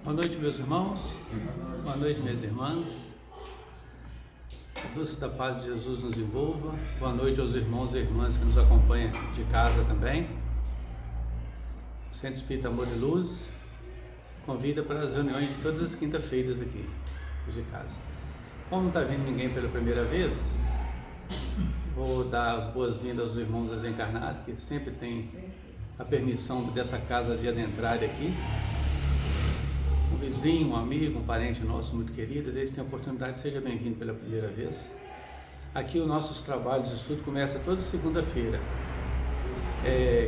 Boa noite, meus irmãos. Boa noite, minhas irmãs. A doce da paz de Jesus nos envolva. Boa noite aos irmãos e irmãs que nos acompanham de casa também. O Centro Espírita Amor e Luz convida para as reuniões de todas as quintas-feiras aqui de casa. Como não está vindo ninguém pela primeira vez, vou dar as boas-vindas aos irmãos desencarnados, que sempre têm a permissão dessa casa de adentrar aqui. Um vizinho, um amigo, um parente nosso muito querido, eles têm a oportunidade, seja bem-vindo pela primeira vez. Aqui os nossos trabalhos de estudo começam toda segunda-feira,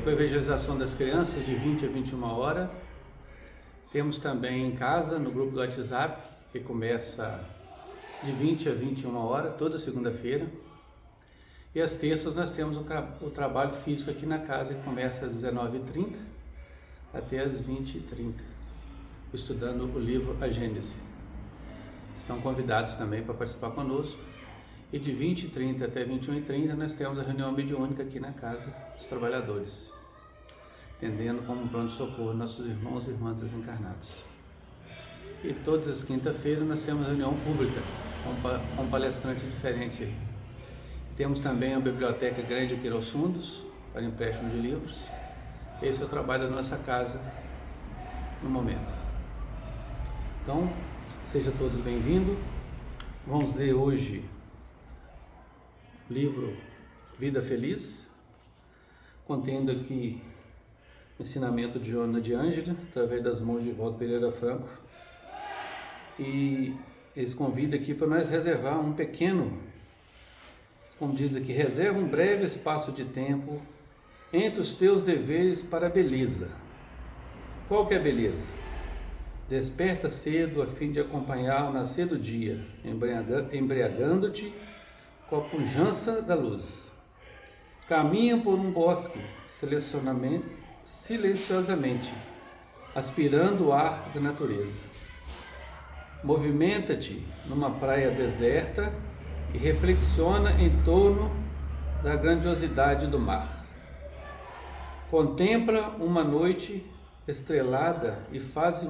com a evangelização das crianças de 20 a 21 horas. Temos também em casa, no grupo do WhatsApp, que começa de 20 a 21 horas, toda segunda-feira. E às terças nós temos o trabalho físico aqui na casa, que começa às 19h30 até às 20h30. Estudando o livro A Gênese. Estão convidados também para participar conosco. E de 20h30 até 21h30 nós temos a reunião mediúnica aqui na Casa dos Trabalhadores, atendendo como pronto-socorro nossos irmãos e irmãs desencarnados. E todas as quintas-feiras nós temos reunião pública com um palestrante diferente aí. Temos também a Biblioteca Grande aqui aos fundos para empréstimo de livros. Esse é o trabalho da nossa casa no momento. Então, sejam todos bem-vindos. Vamos ler hoje o livro Vida Feliz, contendo aqui o ensinamento de Joana de Ângela, através das mãos de Waldo Pereira Franco. E eles convidam aqui para nós reservar um pequeno, como diz aqui, reserva um breve espaço de tempo entre os teus deveres para a beleza. Qual que é a beleza? Desperta cedo a fim de acompanhar o nascer do dia, embriagando-te com a pujança da luz. Caminha por um bosque silenciosamente, aspirando o ar da natureza. Movimenta-te numa praia deserta e reflexiona em torno da grandiosidade do mar. Contempla uma noite estrelada e faz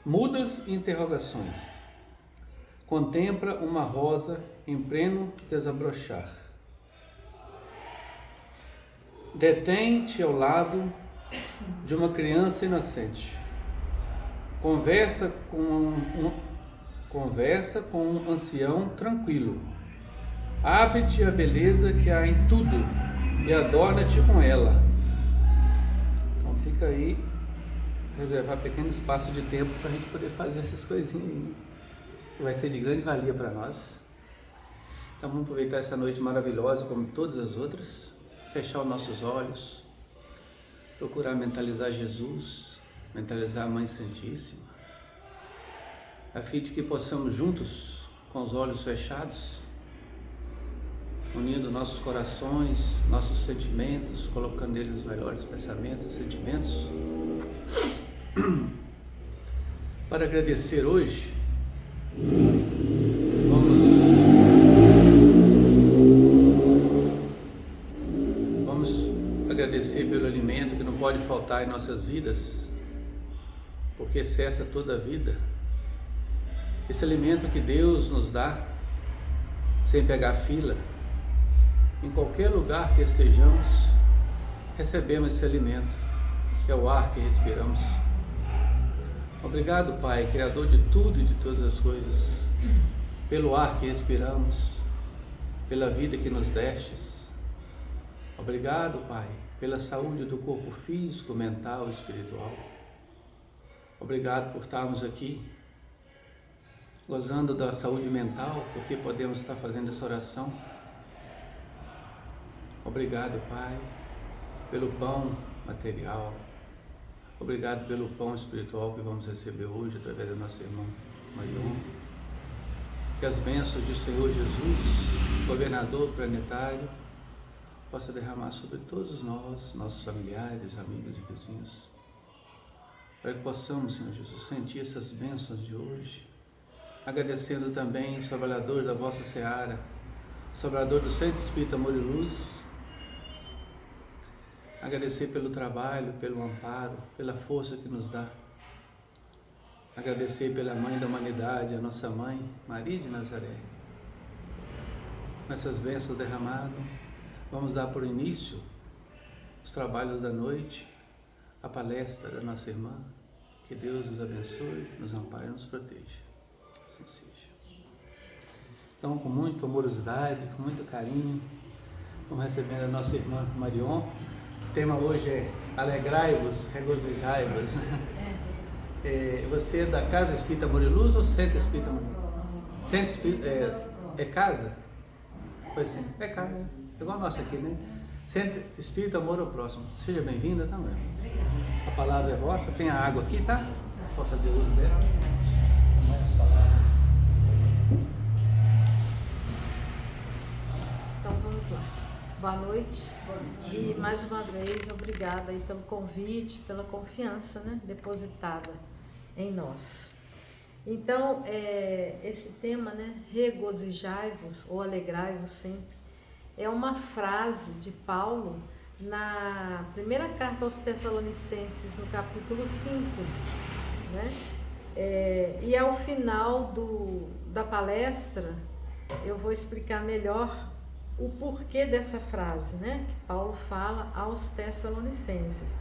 mudas interrogações. Contempla uma rosa em pleno desabrochar. Detém-te ao lado de uma criança inocente. Conversa com um ancião tranquilo. Abre-te a beleza que há em tudo e adorna-te com ela. Então fica aí, reservar pequeno espaço de tempo para a gente poder fazer essas coisinhas, que vai ser de grande valia para nós. Então vamos aproveitar essa noite maravilhosa, como todas as outras, fechar os nossos olhos, procurar mentalizar Jesus, mentalizar a Mãe Santíssima, a fim de que possamos juntos, com os olhos fechados, unindo nossos corações, nossos sentimentos, colocando neles os melhores pensamentos e sentimentos, para agradecer hoje. Vamos agradecer pelo alimento que não pode faltar em nossas vidas, porque cessa toda a vida. Esse alimento que Deus nos dá, sem pegar fila, em qualquer lugar que estejamos, recebemos esse alimento, que é o ar que respiramos. Obrigado, Pai, Criador de tudo e de todas as coisas, pelo ar que respiramos, pela vida que nos destes. Obrigado, Pai, pela saúde do corpo físico, mental e espiritual. Obrigado por estarmos aqui, gozando da saúde mental, porque podemos estar fazendo essa oração. Obrigado, Pai, pelo pão material. Obrigado pelo pão espiritual que vamos receber hoje através da nossa irmã Marion. Que as bênçãos do Senhor Jesus, governador planetário, possa derramar sobre todos nós, nossos familiares, amigos e vizinhos, para que possamos, Senhor Jesus, sentir essas bênçãos de hoje, agradecendo também os trabalhadores da vossa seara, os trabalhadores do Centro Espírita Amor e Luz, agradecer pelo trabalho, pelo amparo, pela força que nos dá, agradecer pela Mãe da Humanidade, a nossa Mãe, Maria de Nazaré. Com essas bênçãos derramadas, vamos dar por início os trabalhos da noite, a palestra da nossa irmã. Que Deus nos abençoe, nos ampare e nos proteja. Assim seja. Então, com muita amorosidade, com muito carinho, vamos recebendo a nossa irmã Marion. O tema hoje é Alegrai-vos, regozijai-vos. Você é da Casa Espírita Amor e Luz ou Centro Espírita Amor e Luz? Centro Espírita, é casa? Pois sim, é casa. É igual a nossa aqui, né? Centro Espírita Amor ao Próximo. Seja bem-vinda também. A palavra é vossa. Tem a água aqui, tá? Pode fazer uso dela. Mais palavras. Então vamos lá. Boa noite. E mais uma vez, obrigada aí pelo convite, pela confiança, né, depositada em nós. Então, esse tema, né, regozijai-vos ou alegrai-vos sempre, é uma frase de Paulo na primeira carta aos Tessalonicenses, no capítulo 5, né? E ao final da palestra, eu vou explicar melhor o porquê dessa frase, né? Que Paulo fala aos Tessalonicenses.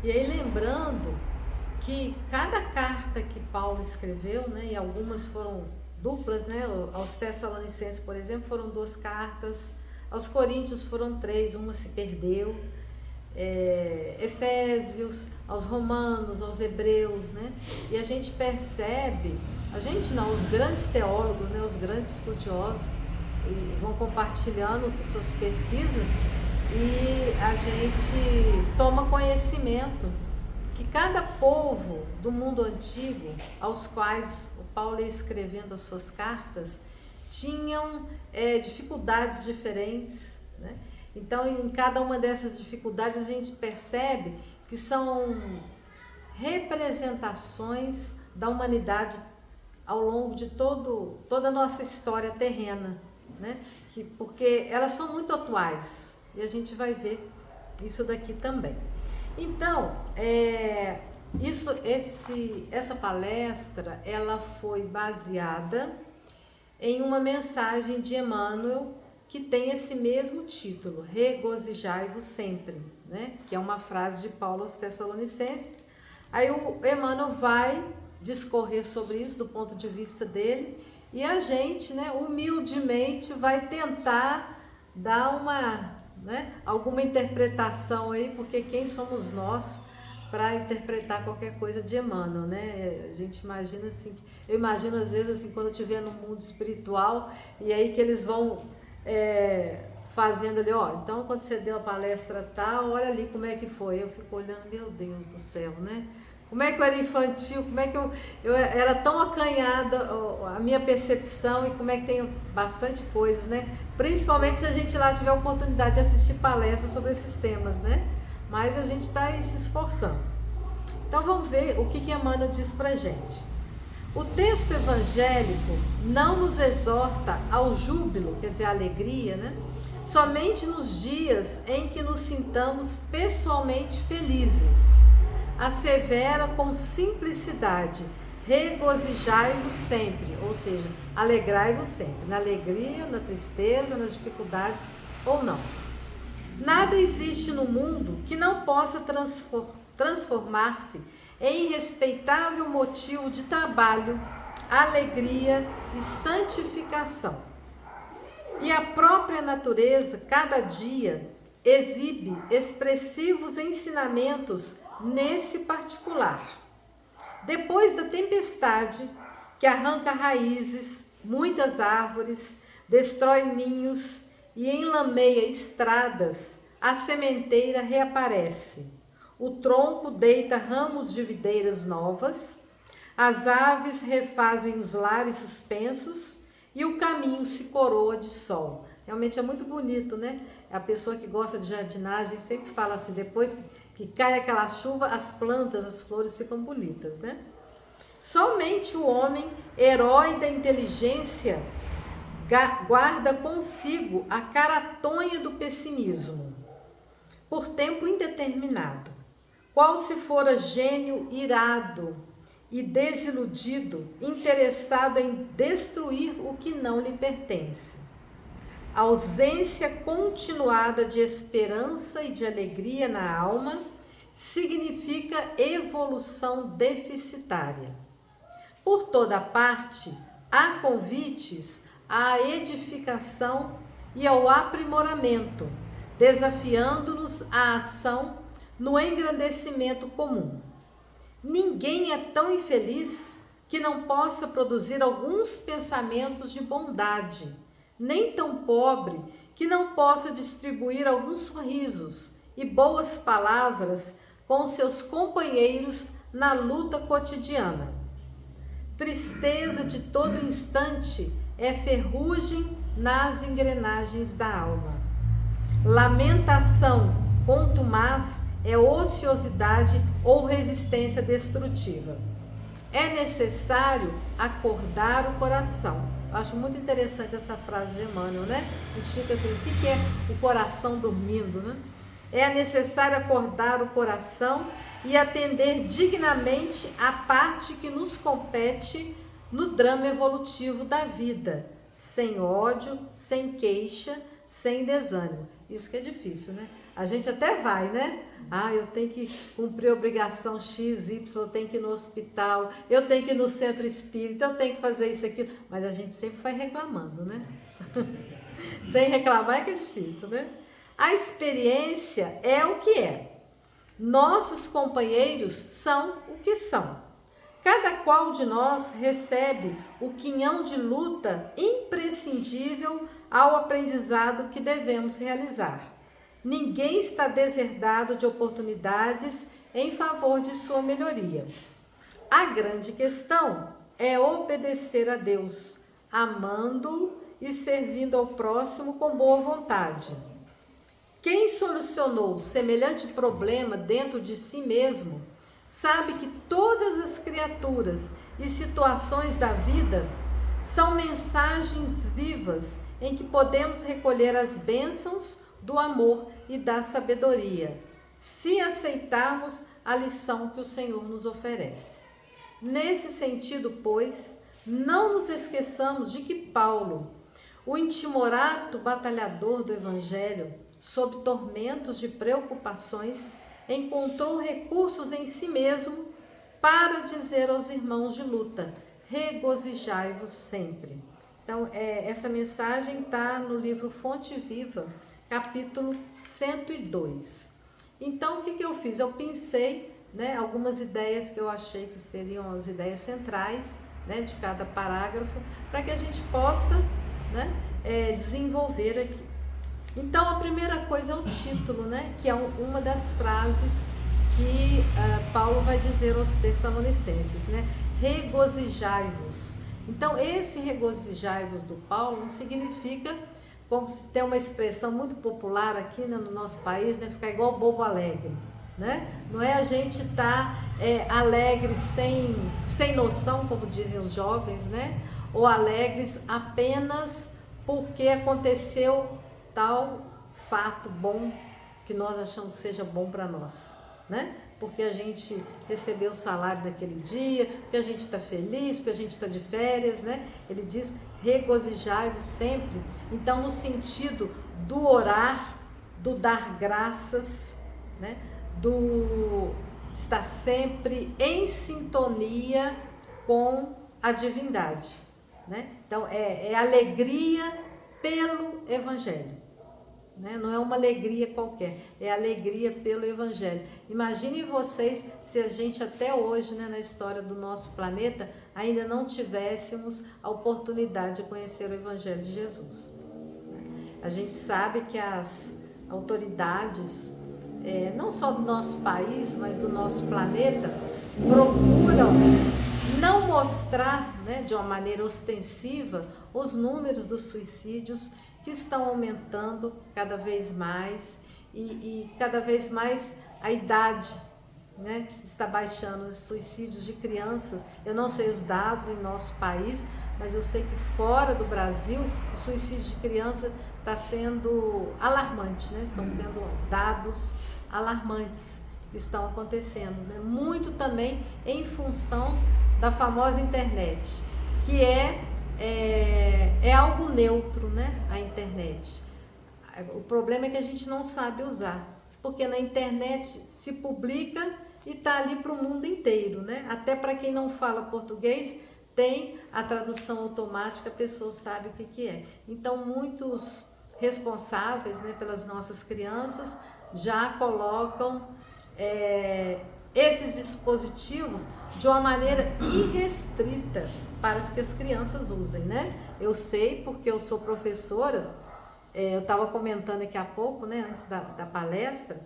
E aí lembrando que cada carta que Paulo escreveu, né? E algumas foram duplas, né? Aos Tessalonicenses, por exemplo, foram 2 cartas. Aos Coríntios foram 3, uma se perdeu. Efésios, aos Romanos, aos Hebreus, né? E a gente percebe, os grandes teólogos, né? Os grandes estudiosos, e vão compartilhando suas pesquisas e a gente toma conhecimento que cada povo do mundo antigo, aos quais o Paulo ia escrevendo as suas cartas, tinham dificuldades diferentes, né? Então, em cada uma dessas dificuldades, a gente percebe que são representações da humanidade ao longo de toda a nossa história terrena, né? Porque elas são muito atuais e a gente vai ver isso daqui também. Então, essa palestra ela foi baseada em uma mensagem de Emmanuel que tem esse mesmo título, regozijai-vos sempre, né? Que é uma frase de Paulo aos Tessalonicenses. Aí o Emmanuel vai discorrer sobre isso do ponto de vista dele e a gente, né, humildemente vai tentar dar alguma interpretação aí, porque quem somos nós para interpretar qualquer coisa de Emmanuel, né? A gente imagina assim, eu imagino às vezes assim, quando eu estiver no mundo espiritual e aí que eles vão fazendo ali, então quando você deu a palestra tal, olha ali como é que foi. Eu fico olhando, meu Deus do céu, né? Como é que eu era infantil, como é que eu era tão acanhada a minha percepção e como é que tem bastante coisas, né? Principalmente se a gente lá tiver a oportunidade de assistir palestras sobre esses temas, né? Mas a gente está aí se esforçando. Então vamos ver o que Emmanuel diz pra gente. O texto evangélico não nos exorta ao júbilo, quer dizer, à alegria, né? Somente nos dias em que nos sintamos pessoalmente felizes. Assevera com simplicidade, regozijai-vos sempre, ou seja, alegrai-vos sempre, na alegria, na tristeza, nas dificuldades ou não. Nada existe no mundo que não possa transformar-se em respeitável motivo de trabalho, alegria e santificação. E a própria natureza, cada dia, exibe expressivos ensinamentos nesse particular. Depois da tempestade, que arranca raízes, muitas árvores, destrói ninhos e enlameia estradas, a sementeira reaparece. O tronco deita ramos de videiras novas, as aves refazem os lares suspensos e o caminho se coroa de sol. Realmente é muito bonito, né? A pessoa que gosta de jardinagem sempre fala assim, depois que cai aquela chuva, as plantas, as flores ficam bonitas, né? Somente o homem, herói da inteligência, guarda consigo a caratonha do pessimismo, por tempo indeterminado, qual se fora gênio irado, e desiludido, interessado em destruir o que não lhe pertence. A ausência continuada de esperança e de alegria na alma significa evolução deficitária. Por toda parte, há convites à edificação e ao aprimoramento, desafiando-nos à ação no engrandecimento comum. Ninguém é tão infeliz que não possa produzir alguns pensamentos de bondade, nem tão pobre que não possa distribuir alguns sorrisos e boas palavras com seus companheiros na luta cotidiana. Tristeza de todo instante é ferrugem nas engrenagens da alma. Lamentação contumaz é ociosidade ou resistência destrutiva. É necessário acordar o coração. Eu acho muito interessante essa frase de Emmanuel, né? A gente fica assim, o que é o coração dormindo, né? É necessário acordar o coração e atender dignamente a parte que nos compete no drama evolutivo da vida, sem ódio, sem queixa, sem desânimo. Isso que é difícil, né? A gente até vai, né? Eu tenho que cumprir a obrigação X, Y, eu tenho que ir no hospital, eu tenho que ir no centro espírita, eu tenho que fazer isso, aquilo. Mas a gente sempre vai reclamando, né? Sem reclamar é que é difícil, né? A experiência é o que é. Nossos companheiros são o que são. Cada qual de nós recebe o quinhão de luta imprescindível ao aprendizado que devemos realizar. Ninguém está deserdado de oportunidades em favor de sua melhoria. A grande questão é obedecer a Deus, amando-o e servindo ao próximo com boa vontade. Quem solucionou semelhante problema dentro de si mesmo, sabe que todas as criaturas e situações da vida são mensagens vivas em que podemos recolher as bênçãos do amor e da sabedoria, se aceitarmos a lição que o Senhor nos oferece. Nesse sentido, pois, não nos esqueçamos de que Paulo, o intimorato batalhador do Evangelho, sob tormentos de preocupações, encontrou recursos em si mesmo para dizer aos irmãos de luta: regozijai-vos sempre. Então, essa mensagem está no livro Fonte Viva, capítulo 102. Então, o que eu fiz? Eu pensei, né, algumas ideias que eu achei que seriam as ideias centrais, né, de cada parágrafo, para que a gente possa, né, desenvolver aqui. Então, a primeira coisa é o título, né, que é uma das frases que Paulo vai dizer aos Tessalonicenses, né, regozijai-vos. Então, esse regozijai-vos do Paulo não significa, como se tem uma expressão muito popular aqui, né, no nosso país, né, ficar igual bobo alegre, né? Não é a gente estar alegre sem noção, como dizem os jovens, né? Ou alegres apenas porque aconteceu tal fato bom que nós achamos que seja bom para nós, né? Porque a gente recebeu o salário naquele dia, porque a gente está feliz, porque a gente está de férias, né? Ele diz, regozijai-vos sempre. Então, no sentido do orar, do dar graças, né? Do estar sempre em sintonia com a divindade, né? Então, é alegria pelo Evangelho. Né? Não é uma alegria qualquer, é alegria pelo Evangelho. Imaginem vocês se a gente até hoje, né, na história do nosso planeta, ainda não tivéssemos a oportunidade de conhecer o Evangelho de Jesus. A gente sabe que as autoridades, não só do nosso país, mas do nosso planeta, procuram não mostrar, né, de uma maneira ostensiva os números dos suicídios que estão aumentando cada vez mais e cada vez mais a idade, né, está baixando, os suicídios de crianças. Eu não sei os dados em nosso país, mas eu sei que fora do Brasil o suicídio de criança está sendo alarmante, né? Estão sendo dados alarmantes que estão acontecendo, né? Muito também em função da famosa internet, que é algo neutro, né? A internet. O problema é que a gente não sabe usar, porque na internet se publica e está ali para o mundo inteiro, né? Até para quem não fala português, tem a tradução automática, a pessoa sabe o que é. Então, muitos responsáveis, né, pelas nossas crianças já colocam esses dispositivos de uma maneira irrestrita para que as crianças usem, né? Eu sei porque eu sou professora, eu estava comentando aqui há pouco, né, antes da palestra,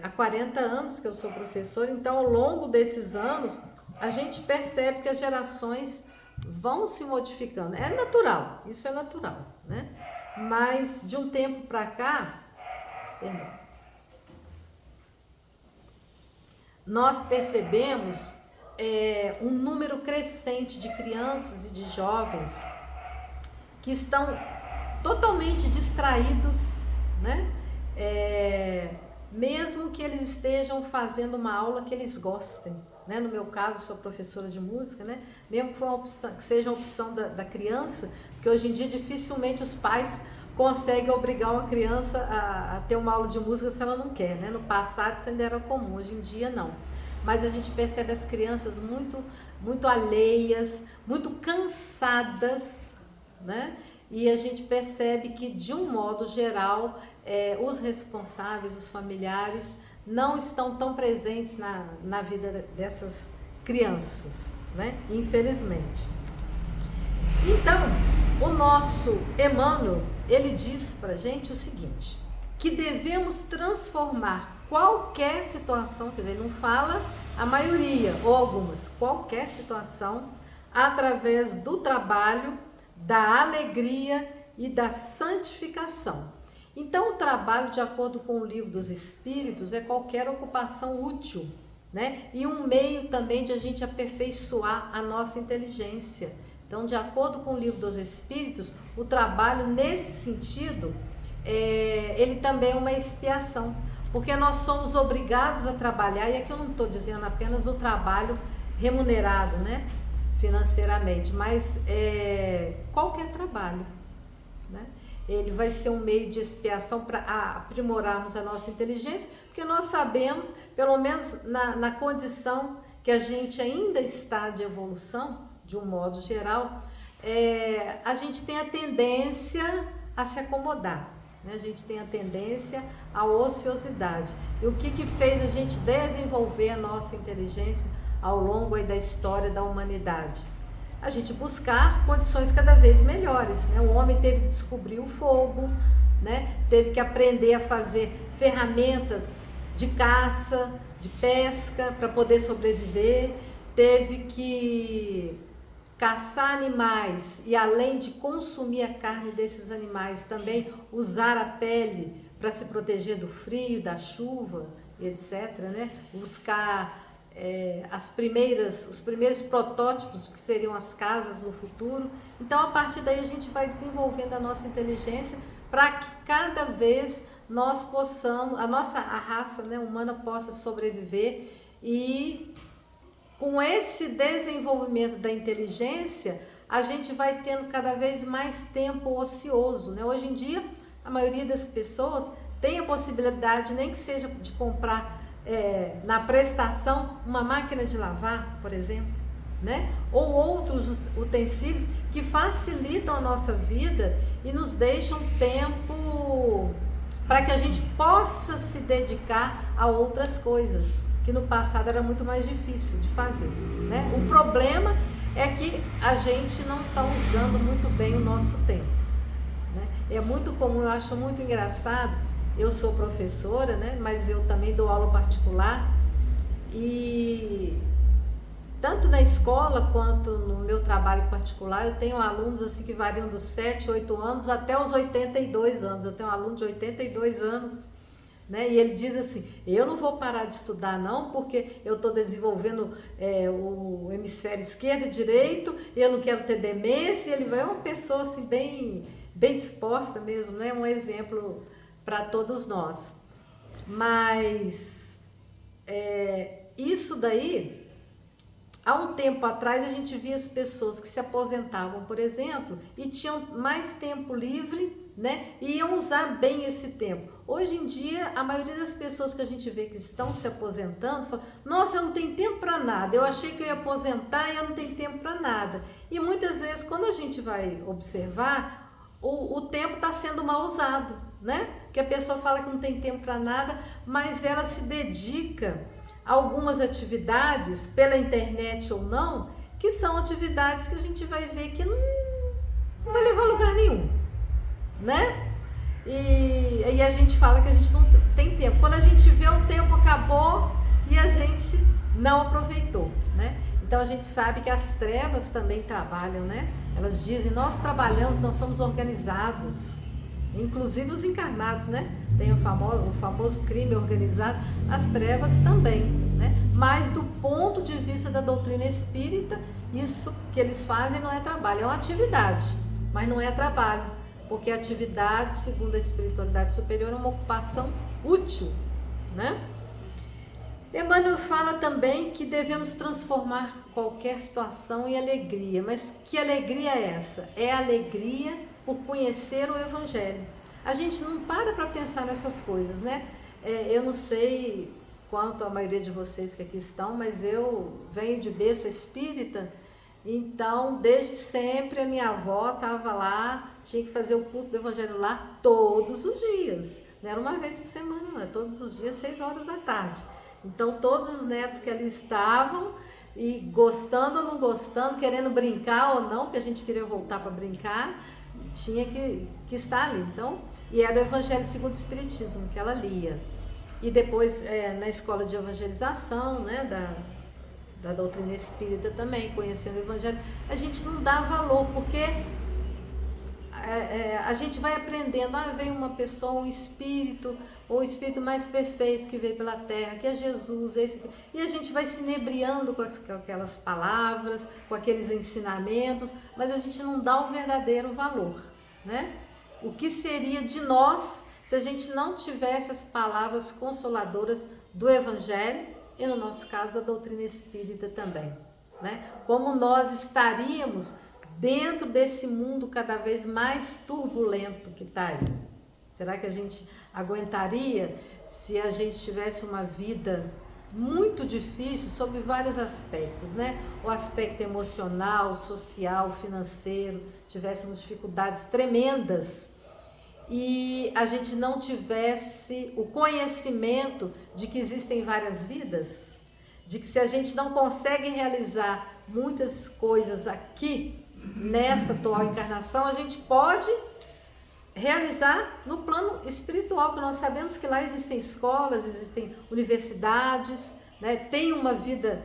há 40 anos que eu sou professora, então ao longo desses anos a gente percebe que as gerações vão se modificando. É natural, isso é natural, né? Mas de um tempo para cá, nós percebemos um número crescente de crianças e de jovens que estão totalmente distraídos, né? Mesmo que eles estejam fazendo uma aula que eles gostem, né? No meu caso, sou professora de música, né? Mesmo que seja uma opção da criança, porque hoje em dia dificilmente os pais conseguem obrigar uma criança a ter uma aula de música se ela não quer, né? No passado isso ainda era comum, hoje em dia não. Mas a gente percebe as crianças muito alheias, muito cansadas, né? E a gente percebe que, de um modo geral, os responsáveis, os familiares, não estão tão presentes na vida dessas crianças, né? Infelizmente. Então, o nosso Emmanuel, ele diz pra gente o seguinte, que devemos transformar qualquer situação, quer dizer, ele não fala a maioria ou algumas, qualquer situação, através do trabalho, da alegria e da santificação. Então, o trabalho, de acordo com o Livro dos Espíritos, é qualquer ocupação útil, né? E um meio também de a gente aperfeiçoar a nossa inteligência. Então, de acordo com o Livro dos Espíritos, o trabalho nesse sentido, ele também é uma expiação, porque nós somos obrigados a trabalhar, e aqui eu não estou dizendo apenas o trabalho remunerado, né? Financeiramente, mas qualquer trabalho, né? Ele vai ser um meio de expiação para aprimorarmos a nossa inteligência, porque nós sabemos, pelo menos na condição que a gente ainda está de evolução, de um modo geral, a gente tem a tendência a se acomodar, né? A gente tem a tendência à ociosidade. E o que fez a gente desenvolver a nossa inteligência ao longo aí da história da humanidade? A gente buscar condições cada vez melhores, né? O homem teve que descobrir o fogo, né? Teve que aprender a fazer ferramentas de caça, de pesca para poder sobreviver, teve que caçar animais e, além de consumir a carne desses animais, também usar a pele para se proteger do frio, da chuva, etc., né? Buscar os primeiros protótipos do que seriam as casas no futuro. Então, a partir daí, a gente vai desenvolvendo a nossa inteligência para que cada vez nós possamos, a raça, né, humana possa sobreviver. E com esse desenvolvimento da inteligência, a gente vai tendo cada vez mais tempo ocioso, né? Hoje em dia, a maioria das pessoas tem a possibilidade, nem que seja de comprar na prestação uma máquina de lavar, por exemplo, né? Ou outros utensílios que facilitam a nossa vida e nos deixam tempo para que a gente possa se dedicar a outras coisas, que no passado era muito mais difícil de fazer, né? O problema é que a gente não está usando muito bem o nosso tempo, né? É muito comum, eu acho muito engraçado. Eu sou professora, né? Mas eu também dou aula particular, e tanto na escola quanto no meu trabalho particular, eu tenho alunos assim que variam dos 7, 8 anos até os 82 anos. Eu tenho um aluno de 82 anos, né? E ele diz assim, eu não vou parar de estudar não, porque eu estou desenvolvendo o hemisfério esquerdo e direito, eu não quero ter demência. Ele vai, uma pessoa assim bem disposta mesmo, né? Um exemplo para todos nós. Mas isso daí há um tempo atrás a gente via as pessoas que se aposentavam, por exemplo, e tinham mais tempo livre, né? E iam usar bem esse tempo. Hoje em dia, a maioria das pessoas que a gente vê que estão se aposentando, fala, nossa, eu não tenho tempo para nada, eu achei que eu ia aposentar e eu não tenho tempo para nada. E muitas vezes, quando a gente vai observar, o tempo está sendo mal usado, né? Que a pessoa fala que não tem tempo para nada, mas ela se dedica a algumas atividades, pela internet ou não, que são atividades que a gente vai ver que não vai levar a lugar nenhum, né? E a gente fala que a gente não tem tempo. Quando a gente vê, o tempo acabou e a gente não aproveitou, né? Então a gente sabe que as trevas também trabalham, né? Elas dizem, nós trabalhamos, nós somos organizados, inclusive os encarnados, né? Tem o famoso crime organizado, as trevas também, né? Mas do ponto de vista da doutrina espírita, isso que eles fazem não é trabalho, é uma atividade, mas não é trabalho, porque a atividade, segundo a espiritualidade superior, é uma ocupação útil, né? Emmanuel fala também que devemos transformar qualquer situação em alegria, mas que alegria é essa? É a alegria por conhecer o Evangelho. A gente não para pensar nessas coisas, né? Eu não sei quanto a maioria de vocês que aqui estão, mas eu venho de berço espírita, então desde sempre a minha avó estava lá, tinha que fazer o culto do Evangelho lá todos os dias, não era uma vez por semana, não, todos os dias, 6 horas da tarde. Então todos os netos que ali estavam, e gostando ou não gostando, querendo brincar ou não, porque a gente queria voltar para brincar, tinha que estar ali. Então, e era o Evangelho segundo o Espiritismo que ela lia. E depois na escola de evangelização, né, da doutrina espírita também, conhecendo o Evangelho, a gente não dá valor, porque a gente vai aprendendo, veio uma pessoa, um espírito, ou o espírito mais perfeito que veio pela terra, que é Jesus, e a gente vai se inebriando com aquelas palavras, com aqueles ensinamentos, mas a gente não dá o verdadeiro valor, né? O que seria de nós se a gente não tivesse as palavras consoladoras do Evangelho e, no nosso caso, da doutrina espírita também, né? Como nós estaríamos dentro desse mundo cada vez mais turbulento que está aí? Será que a gente aguentaria se a gente tivesse uma vida muito difícil sob vários aspectos, né? O aspecto emocional, social, financeiro, tivéssemos dificuldades tremendas e a gente não tivesse o conhecimento de que existem várias vidas, de que se a gente não consegue realizar muitas coisas aqui, nessa atual encarnação, a gente pode realizar no plano espiritual, que nós sabemos que lá existem escolas, existem universidades, né? Tem uma vida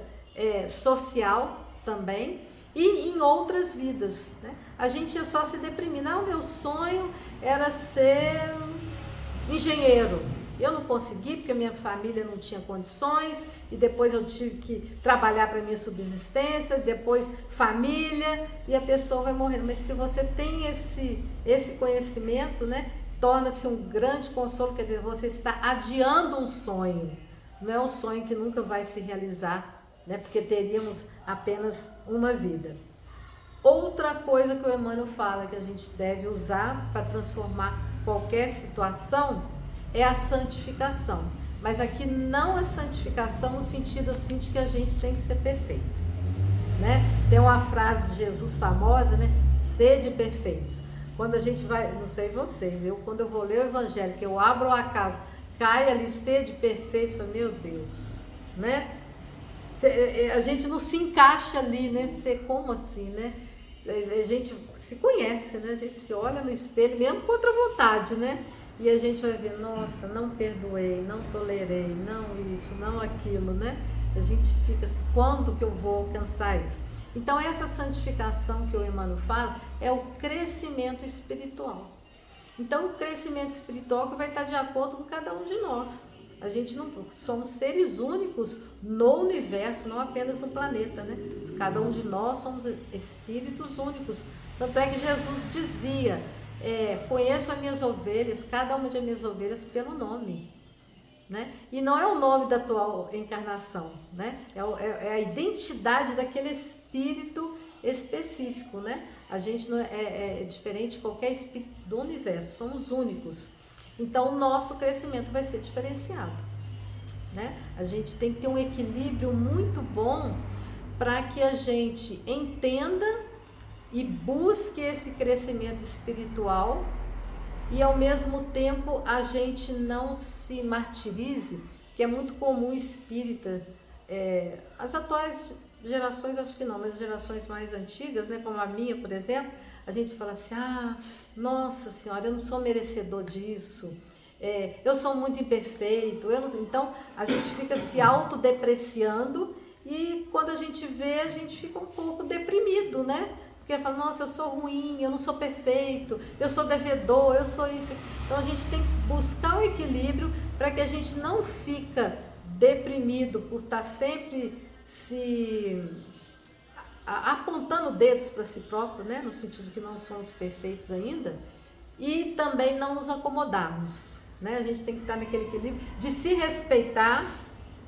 social também, e em outras vidas, né? A gente ia só se deprimir. Não, o meu sonho era ser engenheiro. Eu não consegui porque minha família não tinha condições, e depois eu tive que trabalhar para minha subsistência, depois família, e a pessoa vai morrendo. Mas se você tem esse conhecimento, né, torna-se um grande consolo, quer dizer, você está adiando um sonho, não é um sonho que nunca vai se realizar, né, porque teríamos apenas uma vida. Outra coisa que o Emmanuel fala que a gente deve usar para transformar qualquer situação é a santificação, mas aqui não a santificação no sentido assim de que a gente tem que ser perfeito, né? Tem uma frase de Jesus famosa, né? Sede perfeitos. Quando a gente vai, não sei vocês, quando eu vou ler o Evangelho, que eu abro a casa, cai ali sede perfeito, eu falo, meu Deus, né? A gente não se encaixa ali, né? Como assim, né? A gente se conhece, né? A gente se olha no espelho, mesmo contra a vontade, né? E a gente vai ver, nossa, não perdoei, não tolerei, não isso, não aquilo, né? A gente fica assim, quando que eu vou alcançar isso? Então, essa santificação que o Emmanuel fala é o crescimento espiritual. Então, o crescimento espiritual que vai estar de acordo com cada um de nós. A gente não somos seres únicos no universo, não apenas no planeta, né? Cada um de nós somos espíritos únicos. Tanto é que Jesus dizia, conheço as minhas ovelhas, cada uma de minhas ovelhas pelo nome. né? E não é o nome da atual encarnação, né? É a identidade daquele espírito específico, né? A gente não é diferente de qualquer espírito do universo, somos únicos. Então, o nosso crescimento vai ser diferenciado, né? A gente tem que ter um equilíbrio muito bom para que a gente entenda e busque esse crescimento espiritual e, ao mesmo tempo, a gente não se martirize, que é muito comum espírita, as atuais gerações acho que não, mas as gerações mais antigas, né, como a minha, por exemplo, a gente fala assim, nossa senhora, eu não sou merecedor disso, eu sou muito imperfeito, então a gente fica se autodepreciando e quando a gente vê, a gente fica um pouco deprimido, né? Porque fala, nossa, eu sou ruim, eu não sou perfeito, eu sou devedor, eu sou isso. Então a gente tem que buscar o equilíbrio para que a gente não fica deprimido por estar sempre se apontando dedos para si próprio, né? No sentido de que não somos perfeitos ainda, e também não nos acomodarmos, né? A gente tem que estar naquele equilíbrio de se respeitar,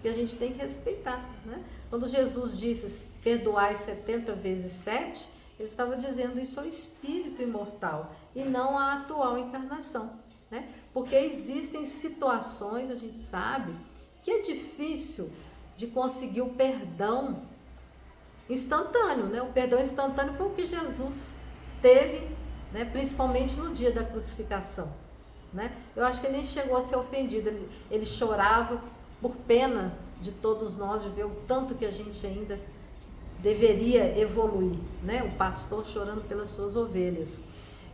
que a gente tem que respeitar, né? Quando Jesus disse, perdoai 70 vezes 7, ele estava dizendo isso ao espírito imortal e não à atual encarnação, né? Porque existem situações, a gente sabe, que é difícil de conseguir o perdão instantâneo, né? O perdão instantâneo foi o que Jesus teve, né? Principalmente no dia da crucificação, né? Eu acho que ele nem chegou a ser ofendido, ele chorava por pena de todos nós, de ver o tanto que a gente ainda deveria evoluir, né? O pastor chorando pelas suas ovelhas,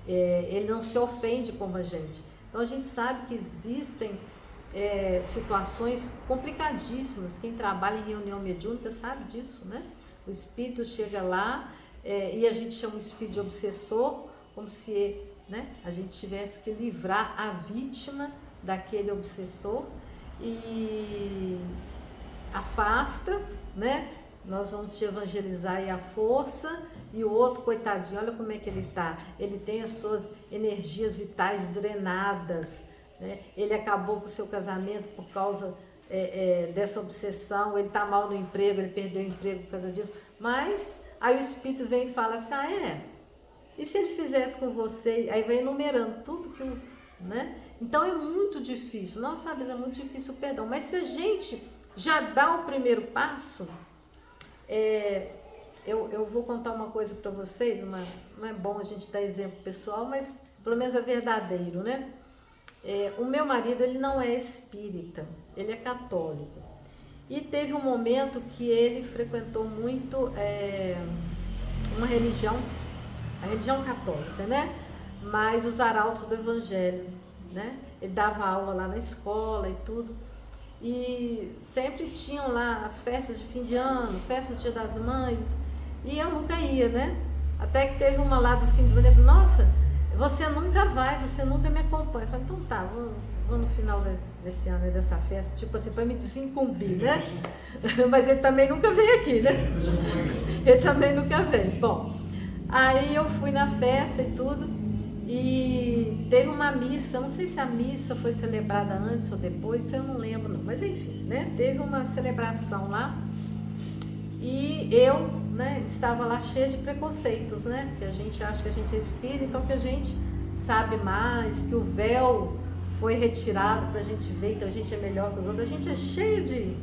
ele não se ofende como a gente. Então a gente sabe que existem situações complicadíssimas. Quem trabalha em reunião mediúnica sabe disso, né? O espírito chega lá e a gente chama o espírito de obsessor, como se, né, a gente tivesse que livrar a vítima daquele obsessor e afasta, né? Nós vamos te evangelizar e a força, e o outro, coitadinho, olha como é que ele tá. Ele tem as suas energias vitais drenadas, né? Ele acabou com o seu casamento por causa dessa obsessão, ele tá mal no emprego, ele perdeu o emprego por causa disso. Mas aí o espírito vem e fala assim, e se ele fizesse com você? Aí vai enumerando tudo que né? Então é muito difícil, nós sabemos, é muito difícil o perdão. Mas se a gente já dá o primeiro passo, eu vou contar uma coisa para vocês, não é bom a gente dar exemplo pessoal, mas pelo menos é verdadeiro, né? O meu marido, ele não é espírita, ele é católico. E teve um momento que ele frequentou muito uma religião, a religião católica, né? Mas os arautos do evangelho, né? Ele dava aula lá na escola e tudo. E sempre tinham lá as festas de fim de ano, festa do Dia das Mães, e eu nunca ia, né? Até que teve uma lá do fim do ano, ele falou, nossa, você nunca vai, você nunca me acompanha. Eu falei, então tá, vou no final desse ano, dessa festa, tipo assim, para me desincumbir, né? Mas ele também nunca veio aqui, né? Ele também nunca veio. Bom, aí eu fui na festa e tudo, e teve uma missa, não sei se a missa foi celebrada antes ou depois, isso eu não lembro não, mas enfim, né? Teve uma celebração lá e eu, né, estava lá cheia de preconceitos, né? Porque a gente acha que a gente é espírita, então que a gente sabe mais, que o véu foi retirado para a gente ver que a gente é melhor que os outros, a gente é cheia de,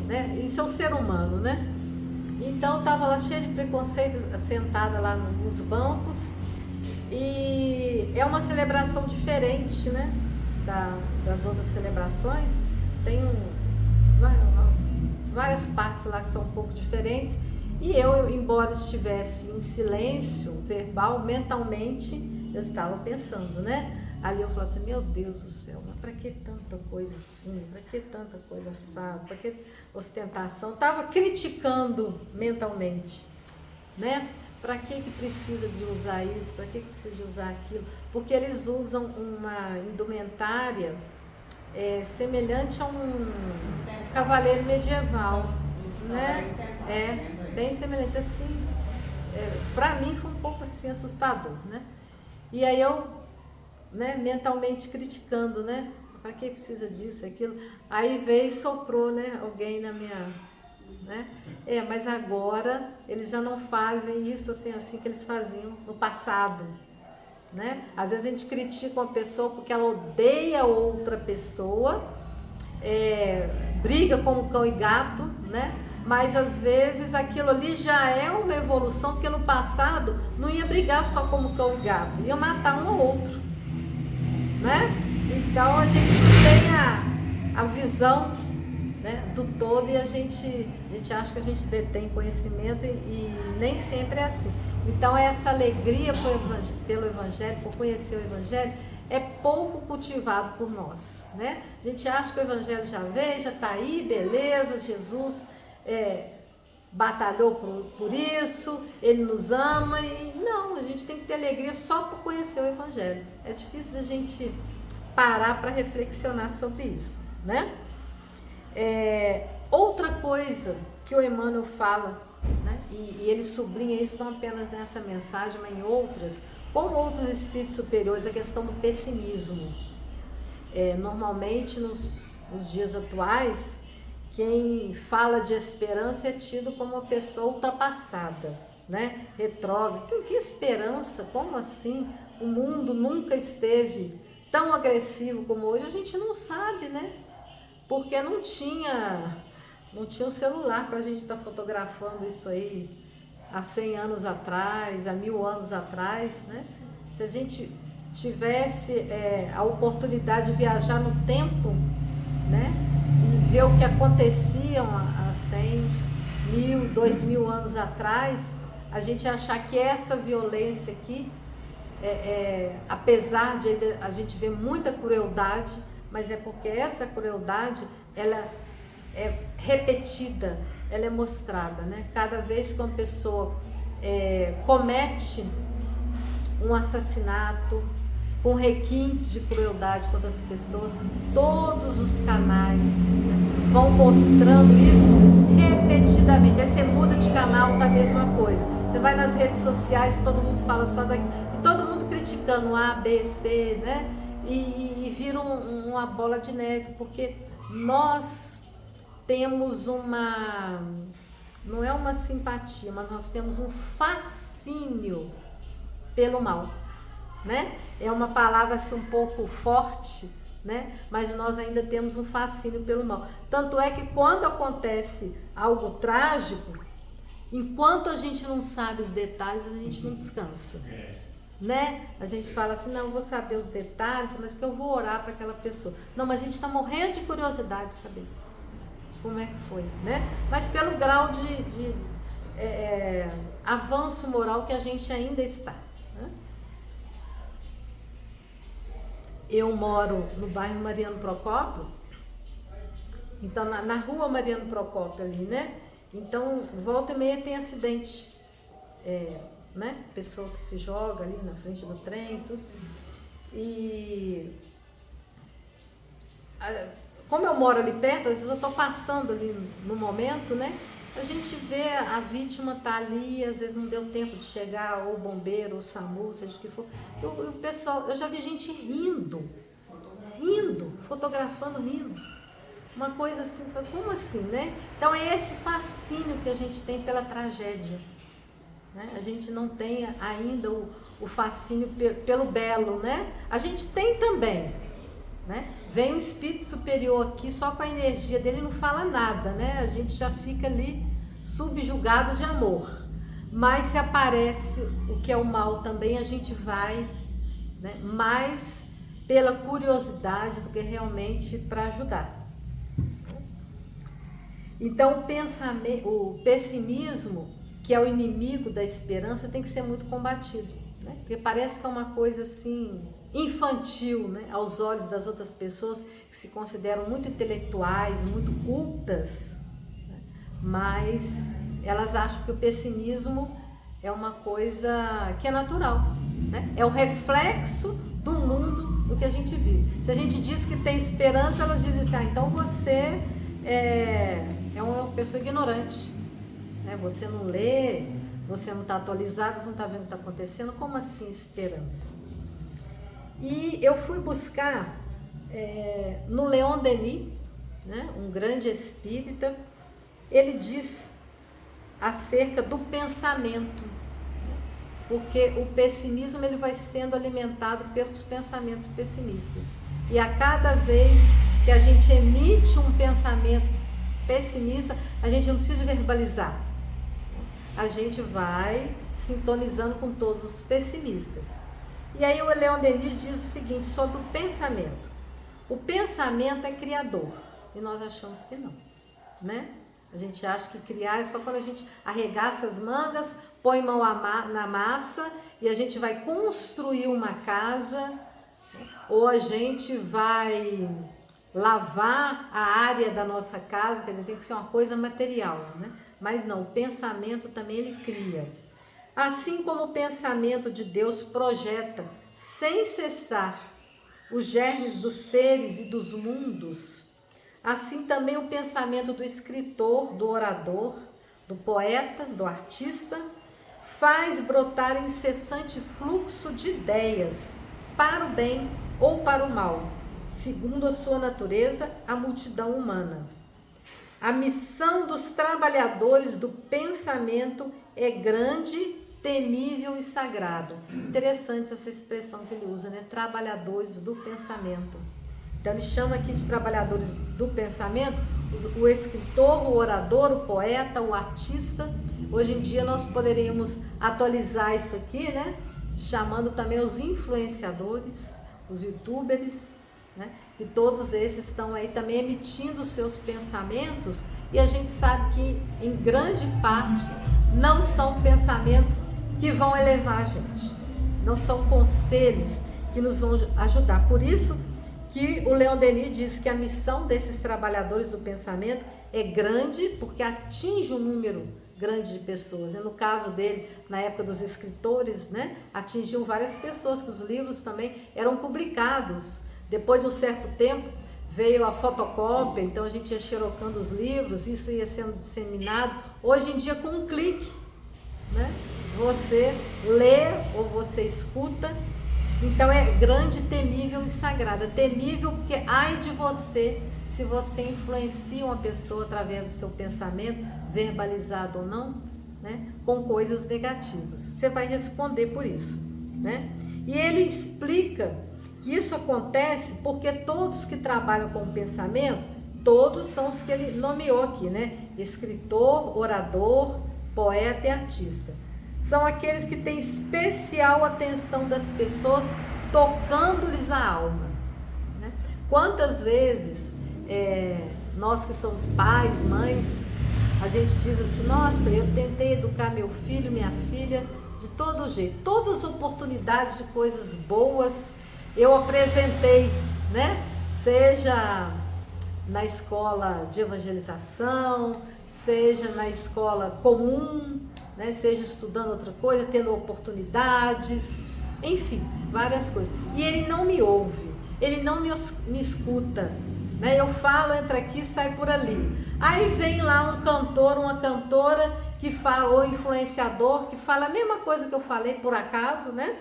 né? Isso é o ser humano, né? Então estava lá cheia de preconceitos, sentada lá nos bancos. E é uma celebração diferente, né, das outras celebrações. Tem várias partes lá que são um pouco diferentes. E eu, embora estivesse em silêncio verbal, mentalmente, eu estava pensando, né? Ali eu falo assim, meu Deus do céu, mas para que tanta coisa assim? Para que tanta coisa assada? Para que ostentação? Estava criticando mentalmente, né? Para que precisa de usar isso? Para que precisa de usar aquilo? Porque eles usam uma indumentária semelhante a um cavaleiro medieval, né? Bem semelhante assim. Para mim foi um pouco assim assustador, né? E aí eu, né, mentalmente criticando, né? para que precisa disso, aquilo? Aí veio e soprou, né, alguém na minha, né? Mas agora eles já não fazem isso assim que eles faziam no passado, né? Às vezes a gente critica uma pessoa porque ela odeia outra pessoa, briga como cão e gato, né? Mas às vezes aquilo ali já é uma evolução, porque no passado não ia brigar só como cão e gato, ia matar um ao outro, né? Então a gente não tem a visão, né, do todo, e a gente acha que a gente detém conhecimento e nem sempre é assim. Então essa alegria pelo Evangelho, por conhecer o Evangelho, é pouco cultivado por nós, né? A gente acha que o Evangelho já veio, já está aí, beleza, Jesus batalhou por isso, Ele nos ama, e não, a gente tem que ter alegria só por conhecer o Evangelho. É difícil da gente parar para reflexionar sobre isso, né? Outra coisa que o Emmanuel fala, né, e ele sublinha isso não apenas nessa mensagem, mas em outras, como outros espíritos superiores, a questão do pessimismo. Normalmente nos dias atuais, quem fala de esperança é tido como uma pessoa ultrapassada, né? Retrógrada. Que esperança? Como assim? O mundo nunca esteve tão agressivo como hoje. A gente não sabe, né? Porque não tinha um celular para a gente estar fotografando isso aí há 100 anos atrás, há 1000 anos atrás, né? Se a gente tivesse a oportunidade de viajar no tempo, né, e ver o que acontecia há 100, 1000, 2000 anos atrás, a gente achar que essa violência aqui, apesar de a gente ver muita crueldade, mas é porque essa crueldade, ela é repetida, ela é mostrada, né? Cada vez que uma pessoa comete um assassinato com requintes de crueldade contra as pessoas, todos os canais, né, vão mostrando isso repetidamente. Aí você muda de canal, tá a mesma coisa. Você vai nas redes sociais, todo mundo fala só daquilo, e todo mundo criticando A, B, C, né? E vira uma bola de neve, porque nós temos não é uma simpatia, mas nós temos um fascínio pelo mal, né? É uma palavra assim um pouco forte, né? Mas nós ainda temos um fascínio pelo mal. Tanto é que quando acontece algo trágico, enquanto a gente não sabe os detalhes, a gente não descansa, né? A gente fala assim, não, eu vou saber os detalhes, mas que eu vou orar para aquela pessoa. Não, mas a gente está morrendo de curiosidade de saber como é que foi, né? Mas pelo grau de avanço moral que a gente ainda está, né? Eu moro no bairro Mariano Procópio, então na rua Mariano Procópio ali, né? Então volta e meia tem acidente, né? Pessoa que se joga ali na frente do trem, tudo. E como eu moro ali perto, às vezes eu estou passando ali no momento, né? A gente vê a vítima tá ali, às vezes não deu tempo de chegar, ou o bombeiro, ou o SAMU, seja o que for. O pessoal, eu já vi gente rindo, fotografando, rindo. Uma coisa assim, como assim, né? Então é esse fascínio que a gente tem pela tragédia, né? A gente não tem ainda o fascínio pelo belo, né? A gente tem também, né? Vem um espírito superior aqui, só com a energia dele não fala nada, né? A gente já fica ali subjugado de amor. Mas se aparece o que é o mal também, a gente vai, né, mais pela curiosidade do que realmente para ajudar. Então o pessimismo, que é o inimigo da esperança, tem que ser muito combatido, né? Porque parece que é uma coisa assim infantil, né, aos olhos das outras pessoas que se consideram muito intelectuais, muito cultas, né? Mas elas acham que o pessimismo é uma coisa que é natural, né? É o reflexo do mundo do que a gente vive. Se a gente diz que tem esperança, elas dizem assim, então você é uma pessoa ignorante, né? Você não lê, você não está atualizado, você não está vendo o que está acontecendo. Como assim esperança? E eu fui buscar No Leon Denis, né, um grande espírita, ele diz acerca do pensamento, porque o pessimismo ele vai sendo alimentado pelos pensamentos pessimistas. E a cada vez que a gente emite um pensamento pessimista, a gente não precisa verbalizar. A gente vai sintonizando com todos os pessimistas. E aí o Leon Denis diz o seguinte sobre o pensamento. O pensamento é criador e nós achamos que não, né? A gente acha que criar é só quando a gente arregaça as mangas, põe mão na massa e a gente vai construir uma casa, ou a gente vai lavar a área da nossa casa, quer dizer, tem que ser uma coisa material, né? Mas não, o pensamento também ele cria. Assim como o pensamento de Deus projeta sem cessar os germes dos seres e dos mundos, assim também o pensamento do escritor, do orador, do poeta, do artista, faz brotar incessante fluxo de ideias, para o bem ou para o mal, segundo a sua natureza, a multidão humana. A missão dos trabalhadores do pensamento é grande, temível e sagrada. Interessante essa expressão que ele usa, né? Trabalhadores do pensamento. Então ele chama aqui de trabalhadores do pensamento o escritor, o orador, o poeta, o artista. Hoje em dia nós poderíamos atualizar isso aqui, né? Chamando também os influenciadores, os youtubers, né? E todos esses estão aí também emitindo seus pensamentos, e a gente sabe que em grande parte não são pensamentos que vão elevar a gente, não são conselhos que nos vão ajudar. Por isso que o Leon Denis diz que a missão desses trabalhadores do pensamento é grande, porque atinge um número grande de pessoas. E no caso dele, na época dos escritores, né, atingiu várias pessoas, que os livros também eram publicados. Depois de um certo tempo, veio a fotocópia, então a gente ia xerocando os livros, isso ia sendo disseminado. Hoje em dia, com um clique, né, você lê ou você escuta. Então é grande, temível e sagrada. Temível porque ai de você se você influencia uma pessoa através do seu pensamento, verbalizado ou não, né, com coisas negativas. Você vai responder por isso, né? E ele explica que isso acontece porque todos que trabalham com o pensamento, todos são os que ele nomeou aqui, né? Escritor, orador, poeta e artista. São aqueles que têm especial atenção das pessoas, tocando-lhes a alma, né? Quantas vezes nós que somos pais, mães, a gente diz assim, nossa, eu tentei educar meu filho, minha filha, de todo jeito, todas as oportunidades de coisas boas eu apresentei, né? Seja na escola de evangelização, seja na escola comum, né? Seja estudando outra coisa, tendo oportunidades, enfim, várias coisas. E ele não me ouve, ele não me escuta, né? Eu falo, entra aqui, sai por ali. Aí vem lá um cantor, uma cantora que fala, ou influenciador, que fala a mesma coisa que eu falei por acaso, né?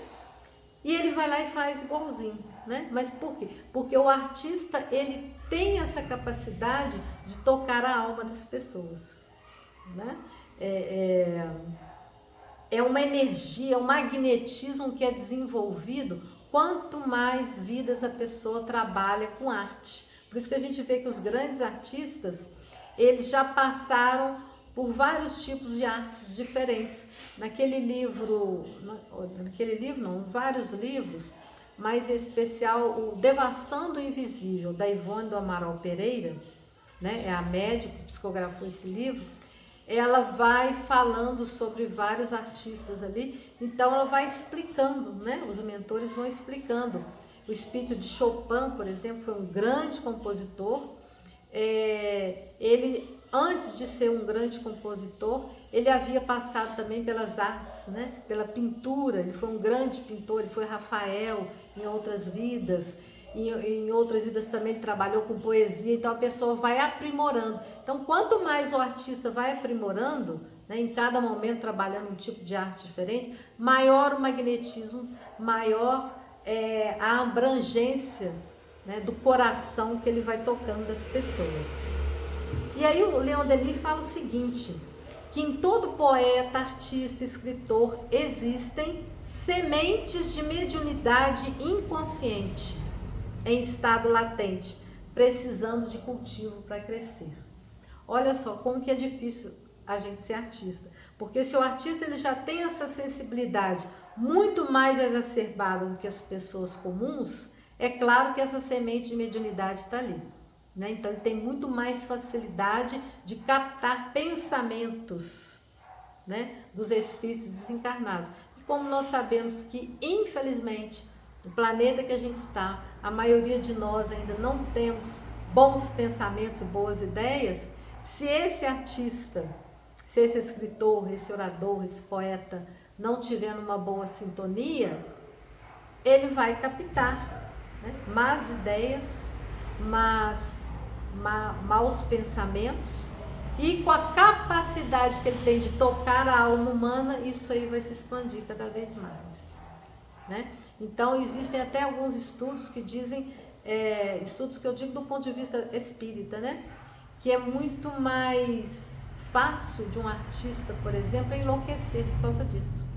E ele vai lá e faz igualzinho, né? Mas por quê? Porque o artista, ele tem essa capacidade de tocar a alma das pessoas, né? É uma energia, um magnetismo que é desenvolvido quanto mais vidas a pessoa trabalha com arte. Por isso que a gente vê que os grandes artistas, eles já passaram por vários tipos de artes diferentes. Vários livros, mas em especial o Devassando o Invisível, da Ivone do Amaral Pereira, né? É a médium que psicografou esse livro. Ela vai falando sobre vários artistas ali, então ela vai explicando, né? Os mentores vão explicando. O espírito de Chopin, por exemplo, foi um grande compositor. Ele, antes de ser um grande compositor, ele havia passado também pelas artes, né? Pela pintura. Ele foi um grande pintor, ele foi Rafael em outras vidas. Em outras vidas também ele trabalhou com poesia, então a pessoa vai aprimorando. Então, quanto mais o artista vai aprimorando, né, em cada momento trabalhando um tipo de arte diferente, maior o magnetismo, maior a abrangência né, do coração que ele vai tocando das pessoas. E aí o Leon Denis fala o seguinte, que em todo poeta, artista, escritor existem sementes de mediunidade inconsciente em estado latente, precisando de cultivo para crescer. Olha só como que é difícil a gente ser artista, porque se o artista ele já tem essa sensibilidade muito mais exacerbada do que as pessoas comuns, é claro que essa semente de mediunidade está ali, né? Então ele tem muito mais facilidade de captar pensamentos, né, dos espíritos desencarnados. E como nós sabemos que, infelizmente, no planeta que a gente está, a maioria de nós ainda não temos bons pensamentos, boas ideias, se esse artista, se esse escritor, esse orador, esse poeta não tiver numa boa sintonia, ele vai captar, né, más ideias, maus pensamentos, e com a capacidade que ele tem de tocar a alma humana, isso aí vai se expandir cada vez mais, né? Então existem até alguns estudos que dizem, estudos que eu digo do ponto de vista espírita, né, que é muito mais fácil de um artista, por exemplo, enlouquecer por causa disso,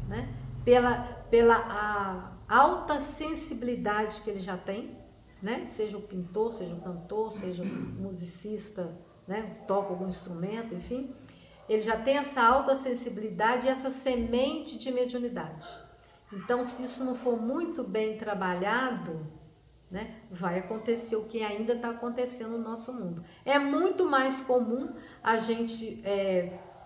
né? Pela alta sensibilidade que ele já tem, né? Seja o pintor, seja o cantor, seja o musicista, né? Que toca algum instrumento, enfim, ele já tem essa alta sensibilidade e essa semente de mediunidade. Então, se isso não for muito bem trabalhado, né, vai acontecer o que ainda está acontecendo no nosso mundo. É muito mais comum a gente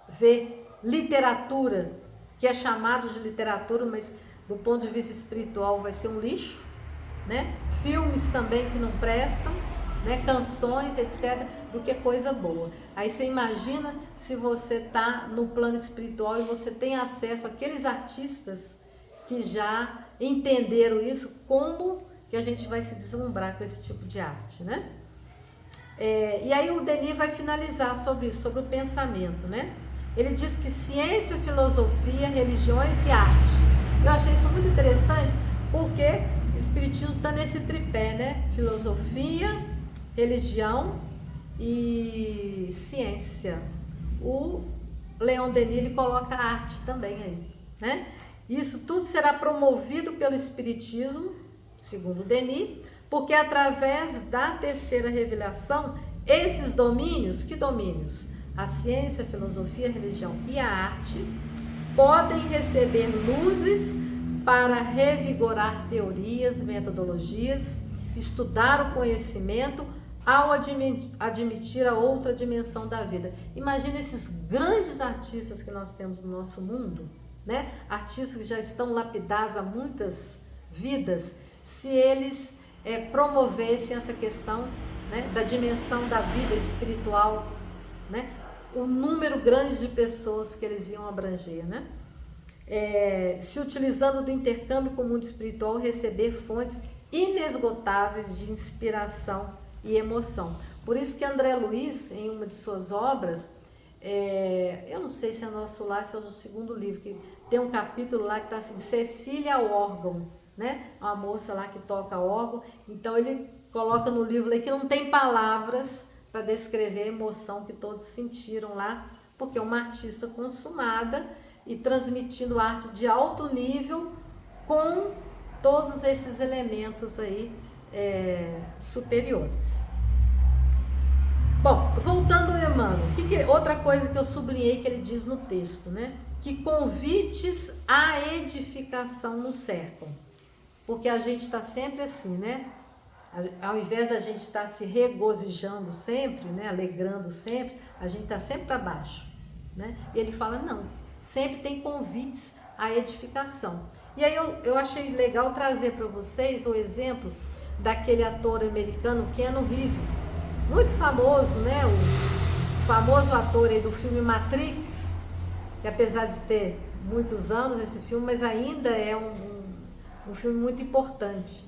ver literatura, que é chamado de literatura, mas do ponto de vista espiritual vai ser um lixo, né? Filmes também que não prestam, né? Canções, etc., do que coisa boa. Aí você imagina se você está no plano espiritual e você tem acesso àqueles artistas que já entenderam isso, como que a gente vai se deslumbrar com esse tipo de arte, né? E aí o Denis vai finalizar sobre isso, sobre o pensamento, né? Ele diz que ciência, filosofia, religiões e arte. Eu achei isso muito interessante, porque o espiritismo está nesse tripé, né? Filosofia, religião e ciência. O Leon Denis ele coloca a arte também aí, né? Isso tudo será promovido pelo espiritismo, segundo Denis, porque através da terceira revelação, esses domínios, que domínios? A ciência, a filosofia, a religião e a arte podem receber luzes para revigorar teorias, metodologias, estudar o conhecimento ao admitir a outra dimensão da vida. Imagina esses grandes artistas que nós temos no nosso mundo, né? Artistas que já estão lapidados há muitas vidas, se eles promovessem essa questão, né, da dimensão da vida espiritual, né? O número grande de pessoas que eles iam abranger, né? Se utilizando do intercâmbio com o mundo espiritual, receber fontes inesgotáveis de inspiração e emoção. Por isso que André Luiz, em uma de suas obras, eu não sei se é Nosso Lar, se é o segundo livro, que tem um capítulo lá que está assim, Cecília ao órgão, né? Uma moça lá que toca órgão. Então ele coloca no livro lá que não tem palavras para descrever a emoção que todos sentiram lá, porque é uma artista consumada e transmitindo arte de alto nível com todos esses elementos aí superiores. Bom, voltando ao Emmanuel, outra coisa que eu sublinhei que ele diz no texto, né? Que convites à edificação nos cercam. Porque a gente está sempre assim, né? Ao invés da gente estar se regozijando sempre, né? Alegrando sempre, a gente está sempre para baixo, né? E ele fala, não, sempre tem convites à edificação. E aí eu achei legal trazer para vocês o exemplo daquele ator americano, Keanu Reeves, muito famoso, né? O famoso ator aí do filme Matrix, que apesar de ter muitos anos esse filme, mas ainda é um filme muito importante,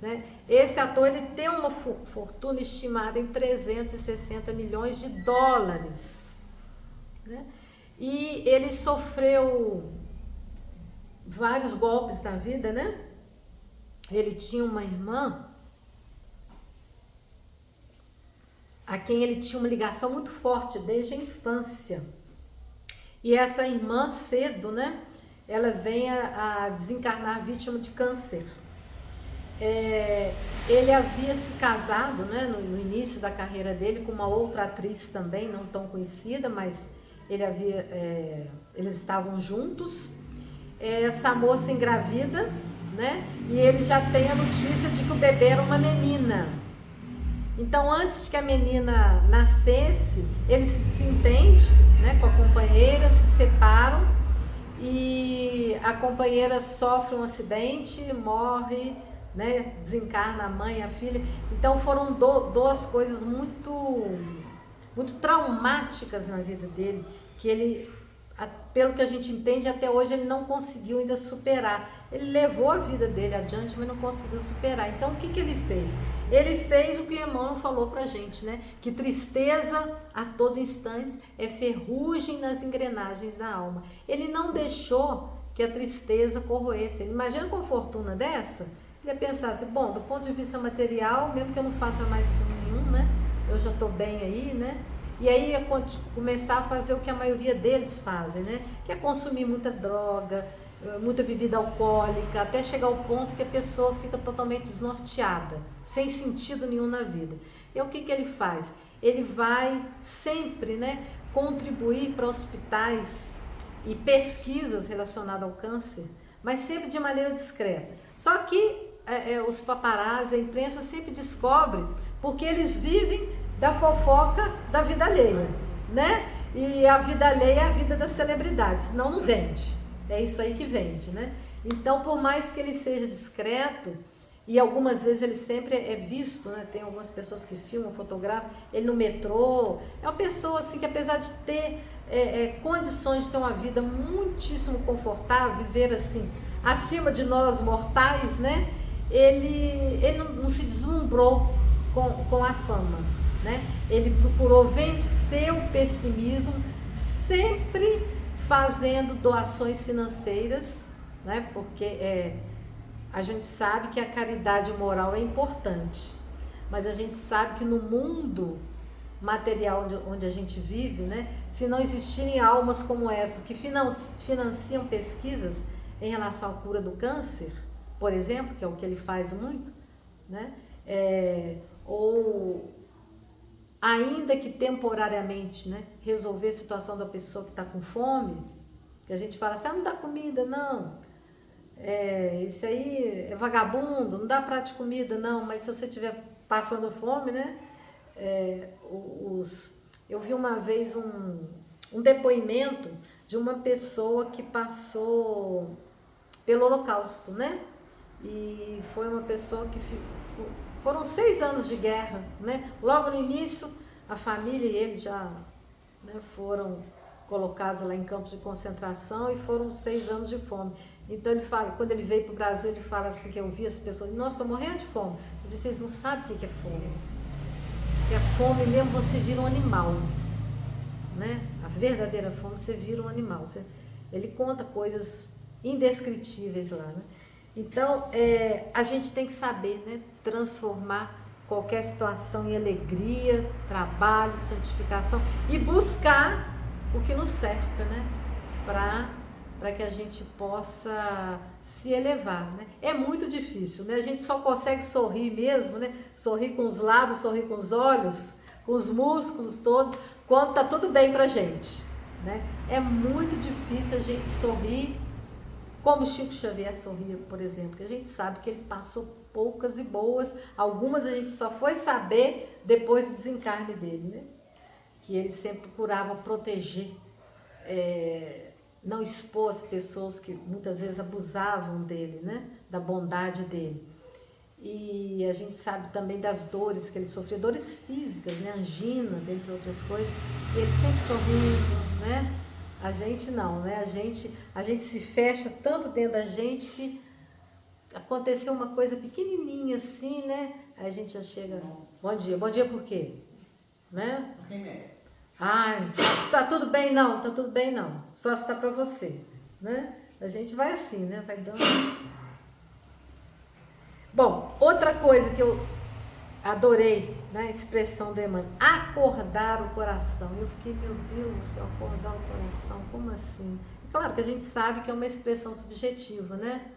né? Esse ator ele tem uma fortuna estimada em 360 milhões de dólares, né? E ele sofreu vários golpes na vida, né? Ele tinha uma irmã a quem ele tinha uma ligação muito forte desde a infância. E essa irmã cedo, né, ela vem a desencarnar vítima de câncer. Ele havia se casado, né, no início da carreira dele com uma outra atriz também, não tão conhecida, mas eles estavam juntos. Essa moça engravida, né, e ele já tem a notícia de que o bebê era uma menina. Então, antes de que a menina nascesse, ele se desentende, né, com a companheira, se separam e a companheira sofre um acidente, morre, né, desencarna a mãe e a filha. Então, foram duas coisas muito traumáticas na vida dele, que ele, pelo que a gente entende, até hoje ele não conseguiu ainda superar. Ele levou a vida dele adiante, mas não conseguiu superar. Então, o que ele fez? Ele fez o que o Emmanuel falou pra gente, né? Que tristeza a todo instante é ferrugem nas engrenagens da alma. Ele não deixou que a tristeza corroesse. Imagina com uma fortuna dessa, ele ia pensar assim, bom, do ponto de vista material, mesmo que eu não faça mais filme nenhum, né? Eu já tô bem aí, né? E aí ia começar a fazer o que a maioria deles fazem, né? Que é consumir muita droga, muita bebida alcoólica, até chegar ao ponto que a pessoa fica totalmente desnorteada, sem sentido nenhum na vida. E o que ele faz? Ele vai sempre, né, contribuir para hospitais e pesquisas relacionadas ao câncer, mas sempre de maneira discreta. Só que os paparazzi, a imprensa sempre descobre, porque eles vivem da fofoca da vida alheia, né? E a vida alheia é a vida das celebridades, senão não vende. É isso aí que vende, né? Então, por mais que ele seja discreto, e algumas vezes ele sempre é visto, né? Tem algumas pessoas que filmam, fotografam, ele no metrô. É uma pessoa assim que, apesar de ter condições de ter uma vida muitíssimo confortável, viver assim, acima de nós mortais, né? Ele não se deslumbrou com a fama, né? Ele procurou vencer o pessimismo, sempre fazendo doações financeiras, né? Porque a gente sabe que a caridade moral é importante, mas a gente sabe que no mundo material onde a gente vive, né? Se não existirem almas como essas que financiam pesquisas em relação à cura do câncer, por exemplo, que é o que ele faz muito, né? Ou ainda que temporariamente, né, resolver a situação da pessoa que está com fome, que a gente fala assim, não dá comida, não, isso aí é vagabundo, não dá prato de comida, não, mas se você estiver passando fome, né, eu vi uma vez um depoimento de uma pessoa que passou pelo Holocausto, né, e foi uma pessoa que foram 6 anos de guerra, né? Logo no início, a família e ele já, né, foram colocados lá em campos de concentração e foram 6 anos de fome. Então ele fala, quando ele veio para o Brasil, ele fala assim, que eu vi as pessoas, nossa, estou morrendo de fome. Mas vocês não sabem o que é fome. Porque a fome mesmo você vira um animal, né? A verdadeira fome você vira um animal. Ele conta coisas indescritíveis lá, né? Então, a gente tem que saber, né, transformar qualquer situação em alegria, trabalho, santificação e buscar o que nos cerca, né, para que a gente possa se elevar, né? É muito difícil, né? A gente só consegue sorrir mesmo, né? Sorrir com os lábios, sorrir com os olhos, com os músculos todos, quando tá tudo bem pra gente, né? É muito difícil a gente sorrir como Chico Xavier sorria, por exemplo, que a gente sabe que ele passou poucas e boas, algumas a gente só foi saber depois do desencarne dele, né? Que ele sempre procurava proteger, não expor as pessoas que muitas vezes abusavam dele, né? Da bondade dele. E a gente sabe também das dores que ele sofria, dores físicas, né? Angina, dentre outras coisas, e ele sempre sorrindo, né? A gente não, né? A gente se fecha tanto dentro da gente que aconteceu uma coisa pequenininha assim, né? Aí a gente já chega, bom dia por quê? Né? Ai, tá tudo bem não, tá tudo bem não, só se tá pra você, né? A gente vai assim, né? Vai dando. Bom, outra coisa que eu adorei né, expressão do Emmanuel, acordar o coração. Eu fiquei, meu Deus do céu, acordar o coração, como assim? Claro que a gente sabe que é uma expressão subjetiva, né?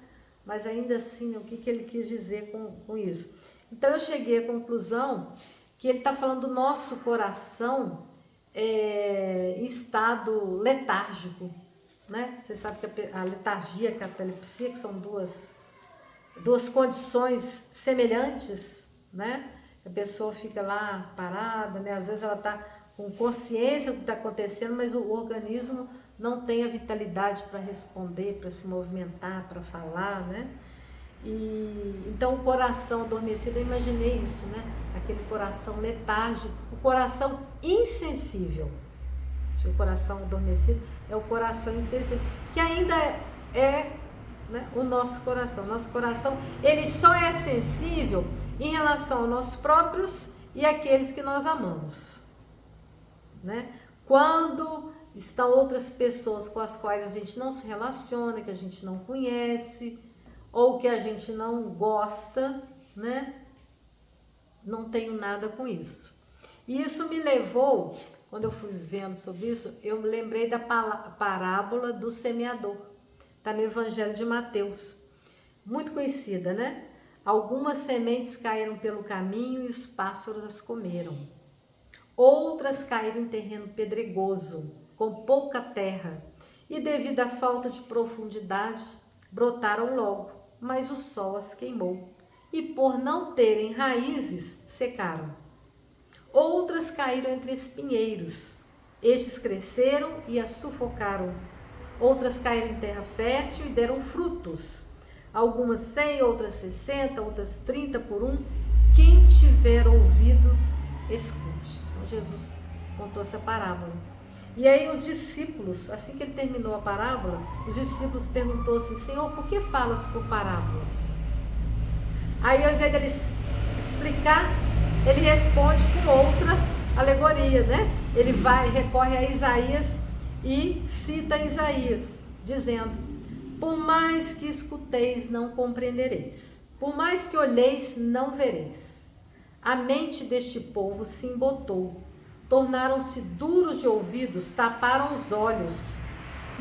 Mas ainda assim, o que ele quis dizer com isso? Então eu cheguei à conclusão que ele está falando do nosso coração em estado letárgico, né? Você sabe que a letargia e a catalepsia, que são duas condições semelhantes, né? A pessoa fica lá parada, né? Às vezes ela está com consciência do que está acontecendo, mas o organismo não tem a vitalidade para responder, para se movimentar, para falar, né? E então o coração adormecido, eu imaginei isso, né? Aquele coração letárgico, o coração insensível. O coração adormecido é o coração insensível, que ainda é, né, o nosso coração. Nosso coração, ele só é sensível em relação aos nossos próprios e aqueles que nós amamos, né? Quando estão outras pessoas com as quais a gente não se relaciona, que a gente não conhece, ou que a gente não gosta, né? Não tenho nada com isso. E isso me levou, quando eu fui vendo sobre isso, eu me lembrei da parábola do semeador. Está no Evangelho de Mateus. Muito conhecida, né? Algumas sementes caíram pelo caminho e os pássaros as comeram. Outras caíram em terreno pedregoso, com pouca terra, e devido à falta de profundidade, brotaram logo, mas o sol as queimou, e por não terem raízes, secaram. Outras caíram entre espinheiros, estes cresceram e as sufocaram. Outras caíram em terra fértil e deram frutos, algumas 100, outras 60, outras 30 por um. Quem tiver ouvidos, escute. Então Jesus contou essa parábola. E aí os discípulos, assim que ele terminou a parábola, os discípulos perguntou assim: Senhor, por que falas por parábolas? Aí ao invés dele explicar, ele responde com outra alegoria, né? Ele recorre a Isaías e cita Isaías, dizendo: por mais que escuteis, não compreendereis. Por mais que olheis, não vereis. A mente deste povo se embotou. Tornaram-se duros de ouvidos, taparam os olhos.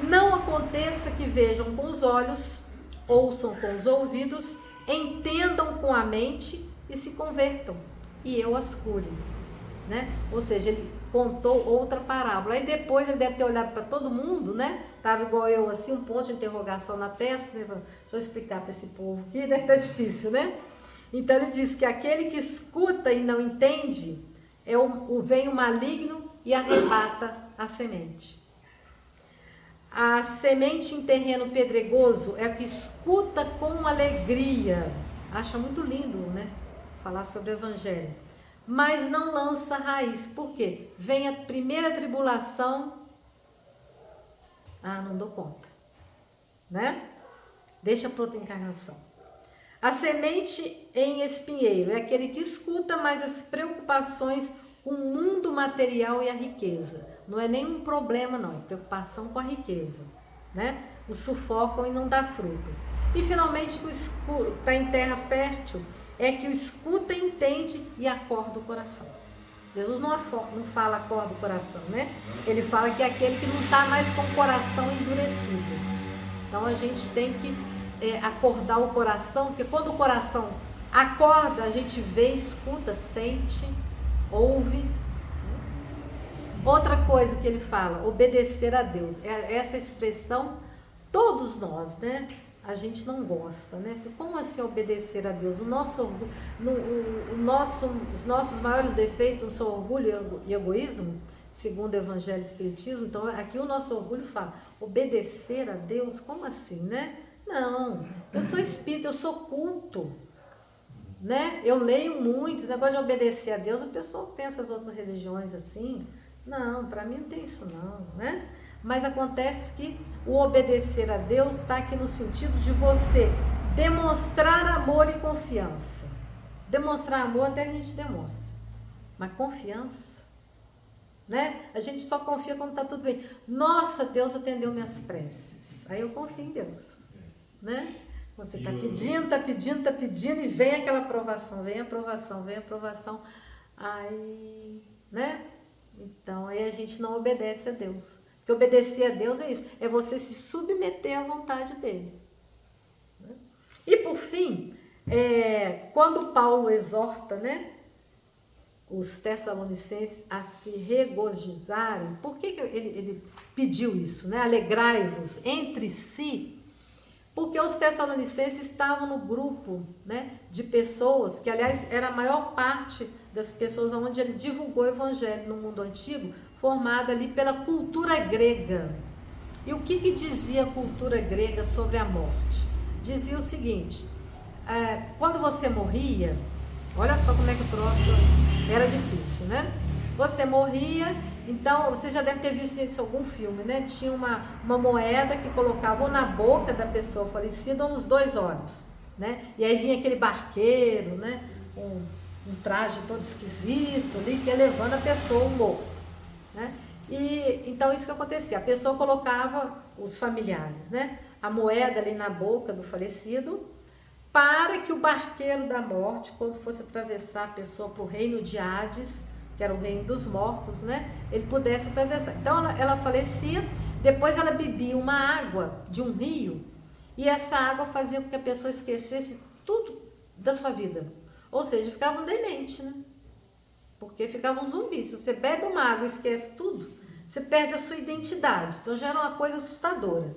Não aconteça que vejam com os olhos, ouçam com os ouvidos, entendam com a mente e se convertam, e eu as cure, né? Ou seja, ele contou outra parábola. Aí depois ele deve ter olhado para todo mundo, né? Tava igual eu, assim, um ponto de interrogação na testa, né? Deixa eu explicar para esse povo aqui, deve estar difícil, né? Então ele diz que aquele que escuta e não entende, vem o maligno e arrebata a semente. A semente em terreno pedregoso é a que escuta com alegria. Acha muito lindo, né? Falar sobre o Evangelho. Mas não lança raiz. Por quê? Vem a primeira tribulação. Não dou conta. Né? Deixa para outra encarnação. A semente em espinheiro é aquele que escuta, mas as preocupações com o mundo material e a riqueza. Não é nenhum problema, não. Preocupação com a riqueza, né? O sufocam e não dá fruto. E finalmente, o está em terra fértil, é que o escuta, entende e acorda o coração. Jesus não fala acorda o coração, né? Ele fala que é aquele que não está mais com o coração endurecido. Então a gente tem que acordar o coração, porque quando o coração acorda, a gente vê, escuta, sente, ouve. Outra coisa que ele fala, obedecer a Deus. Essa expressão, todos nós, né? A gente não gosta, né? Porque como assim obedecer a Deus? Os nossos maiores defeitos não são orgulho e egoísmo, segundo o Evangelho e o Espiritismo. Então aqui o nosso orgulho fala, obedecer a Deus, como assim, né? Não, eu sou espírita, eu sou culto, né? Eu leio muito, esse negócio de obedecer a Deus, a pessoa pensa as outras religiões assim. Não, para mim não tem isso não, né? Mas acontece que o obedecer a Deus está aqui no sentido de você demonstrar amor e confiança. Demonstrar amor até a gente demonstra, mas confiança, né? A gente só confia quando está tudo bem. Nossa, Deus atendeu minhas preces. Aí eu confio em Deus, né? Você está pedindo e vem aquela aprovação, vem aprovação, vem aprovação. aí, né? Então, aí a gente não obedece a Deus. Porque obedecer a Deus é isso, é você se submeter à vontade dele. E por fim, quando Paulo exorta, né, os Tessalonicenses a se regozijarem, por que ele pediu isso, né? Alegrai-vos entre si, porque os Tessalonicenses estavam no grupo, né, de pessoas, que aliás era a maior parte das pessoas onde ele divulgou o evangelho no mundo antigo, formada ali pela cultura grega. E o que dizia a cultura grega sobre a morte? Dizia o seguinte, quando você morria, olha só como é que o troço era difícil, né? Você morria, então você já deve ter visto isso em algum filme, né? Tinha uma moeda que colocavam na boca da pessoa falecida ou nos 2 olhos, né? E aí vinha aquele barqueiro, né? Um traje todo esquisito ali, que ia levando a pessoa morta, né? E então isso que acontecia, a pessoa colocava, os familiares, né, a moeda ali na boca do falecido, para que o barqueiro da morte, quando fosse atravessar a pessoa para o reino de Hades, que era o reino dos mortos, né, ele pudesse atravessar. Então ela falecia, depois ela bebia uma água de um rio, e essa água fazia com que a pessoa esquecesse tudo da sua vida, ou seja, ficava um demente, né? Porque ficava um zumbi. Se você bebe uma água e esquece tudo, você perde a sua identidade. Então já era uma coisa assustadora.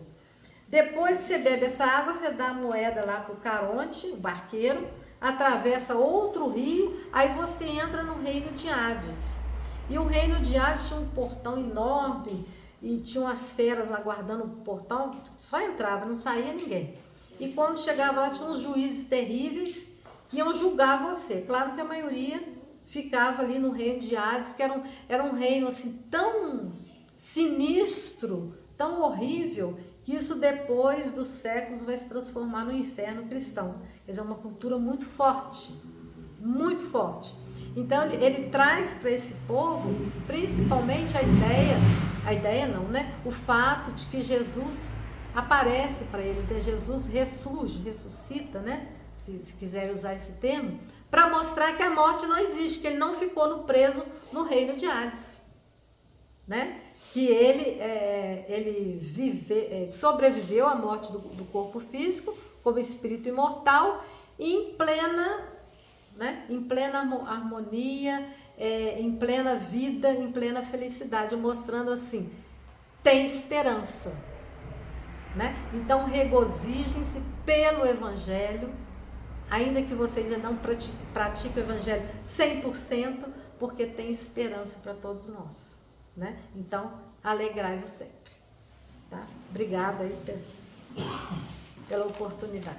Depois que você bebe essa água, você dá a moeda lá para o Caronte, o barqueiro, atravessa outro rio, aí você entra no reino de Hades. E o reino de Hades tinha um portão enorme e tinha umas feras lá guardando o portão, só entrava, não saía ninguém. E quando chegava lá, tinha uns juízes terríveis que iam julgar você. Claro que a maioria ficava ali no reino de Hades, que era um reino assim tão sinistro, tão horrível, que isso depois dos séculos vai se transformar no inferno cristão. Quer dizer, uma cultura muito forte, muito forte. Então ele traz para esse povo, principalmente a ideia não, né? O fato de que Jesus aparece para eles, né? Jesus ressuscita, né? Se quiserem usar esse termo, para mostrar que a morte não existe, que ele não ficou preso no reino de Hades, né? Que ele sobreviveu à morte do corpo físico como espírito imortal e em plena harmonia, em plena vida, em plena felicidade, mostrando assim, tem esperança, né? Então regozijem-se pelo evangelho, ainda que você ainda não pratique o evangelho 100%, porque tem esperança para todos nós, né? Então, alegrai-vos sempre, tá? Obrigada aí pela oportunidade.